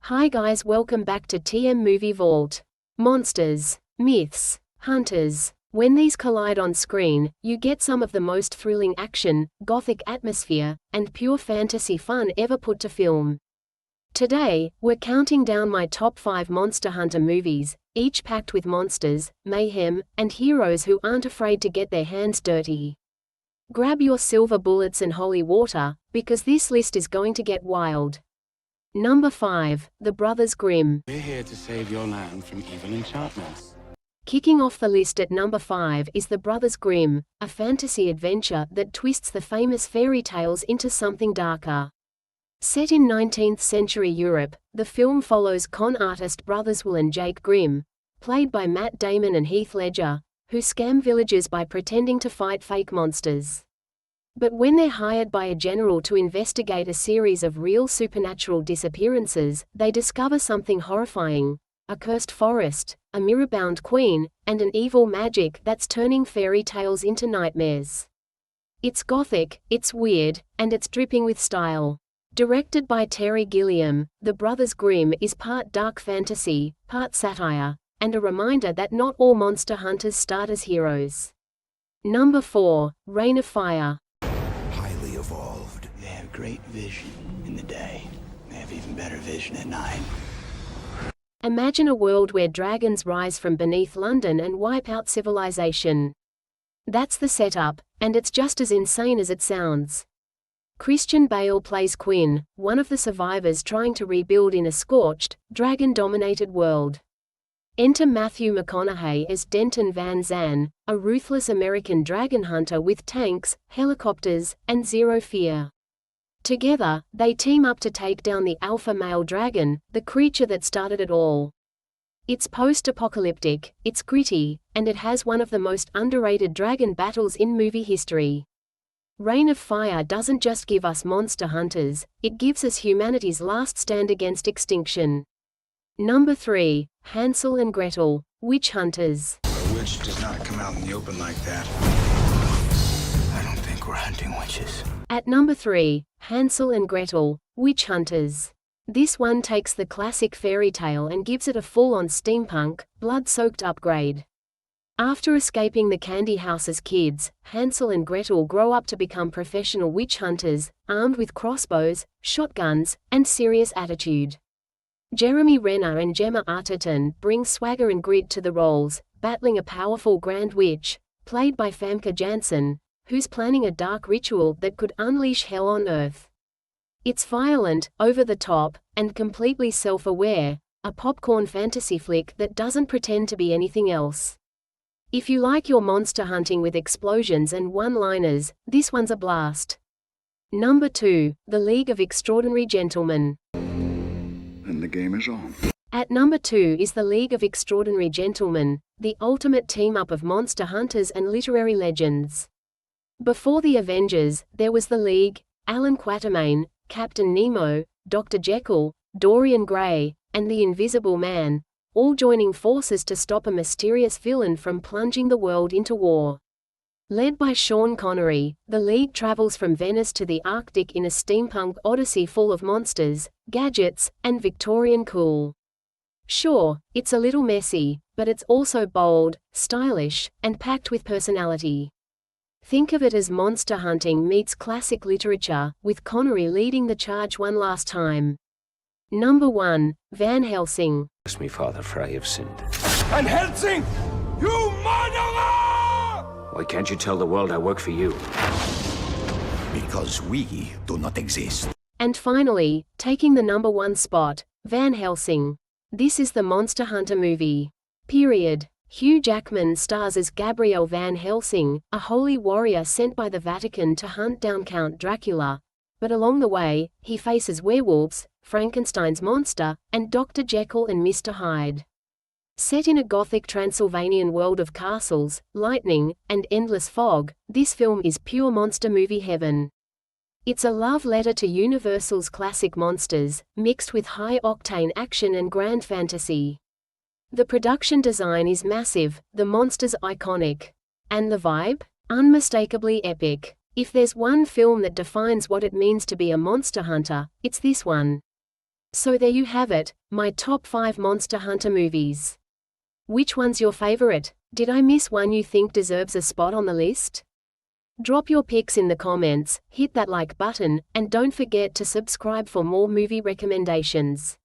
Hi guys, welcome back to TM Movie Vault. Monsters, myths, hunters. When these collide on screen, you get some of the most thrilling action, gothic atmosphere, and pure fantasy fun ever put to film. Today, we're counting down my top 5 Monster Hunter movies, each packed with monsters, mayhem, and heroes who aren't afraid to get their hands dirty. Grab your silver bullets and holy water, because this list is going to get wild. Number 5, The Brothers Grimm. We're here to save your land from evil enchantments. Kicking off the list at number 5 is The Brothers Grimm, a fantasy adventure that twists the famous fairy tales into something darker. Set in 19th century Europe, the film follows con artist brothers Will and Jake Grimm, played by Matt Damon and Heath Ledger, who scam villagers by pretending to fight fake monsters. But when they're hired by a general to investigate a series of real supernatural disappearances, they discover something horrifying: a cursed forest, a mirror-bound queen, and an evil magic that's turning fairy tales into nightmares. It's gothic, it's weird, and it's dripping with style. Directed by Terry Gilliam, The Brothers Grimm is part dark fantasy, part satire, and a reminder that not all monster hunters start as heroes. Number 4, Reign of Fire. Highly evolved. They have great vision in the day. They have even better vision at night. Imagine a world where dragons rise from beneath London and wipe out civilization. That's the setup, and it's just as insane as it sounds. Christian Bale plays Quinn, one of the survivors trying to rebuild in a scorched, dragon-dominated world. Enter Matthew McConaughey as Denton Van Zandt, a ruthless American dragon hunter with tanks, helicopters, and zero fear. Together, they team up to take down the alpha male dragon, the creature that started it all. It's post-apocalyptic, it's gritty, and it has one of the most underrated dragon battles in movie history. Reign of Fire doesn't just give us monster hunters, it gives us humanity's last stand against extinction. Number 3, Hansel and Gretel, Witch Hunters. A witch does not come out in the open like that. I don't think we're hunting witches. At number 3, Hansel and Gretel, Witch Hunters. This one takes the classic fairy tale and gives it a full-on steampunk, blood-soaked upgrade. After escaping the candy house as kids, Hansel and Gretel grow up to become professional witch hunters, armed with crossbows, shotguns, and serious attitude. Jeremy Renner and Gemma Arterton bring swagger and grit to the roles, battling a powerful Grand Witch, played by Famke Janssen, who's planning a dark ritual that could unleash hell on Earth. It's violent, over-the-top, and completely self-aware, a popcorn fantasy flick that doesn't pretend to be anything else. If you like your monster hunting with explosions and one-liners, this one's a blast. Number 2, The League of Extraordinary Gentlemen. And the game is on. At number 2 is The League of Extraordinary Gentlemen, the ultimate team-up of monster hunters and literary legends. Before the Avengers, there was the League, Alan Quatermain, Captain Nemo, Dr. Jekyll, Dorian Gray, and the Invisible Man, all joining forces to stop a mysterious villain from plunging the world into war. Led by Sean Connery, the League travels from Venice to the Arctic in a steampunk odyssey full of monsters, gadgets, and Victorian cool. Sure, it's a little messy, but it's also bold, stylish, and packed with personality. Think of it as monster hunting meets classic literature, with Connery leading the charge one last time. Number 1, Van Helsing. Bless me, Father, for I have sinned. Van Helsing! You murderer! Why can't you tell the world I work for you? Because we do not exist. And finally, taking the number 1 spot, Van Helsing. This is the Monster Hunter movie. Period. Hugh Jackman stars as Gabriel Van Helsing, a holy warrior sent by the Vatican to hunt down Count Dracula. But along the way, he faces werewolves, Frankenstein's monster, and Dr. Jekyll and Mr. Hyde. Set in a gothic Transylvanian world of castles, lightning, and endless fog, this film is pure monster movie heaven. It's a love letter to Universal's classic monsters, mixed with high-octane action and grand fantasy. The production design is massive, the monsters iconic. And the vibe? Unmistakably epic. If there's one film that defines what it means to be a monster hunter, it's this one. So there you have it, my top 5 Monster Hunter movies. Which one's your favorite? Did I miss one you think deserves a spot on the list? Drop your picks in the comments, hit that like button, and don't forget to subscribe for more movie recommendations.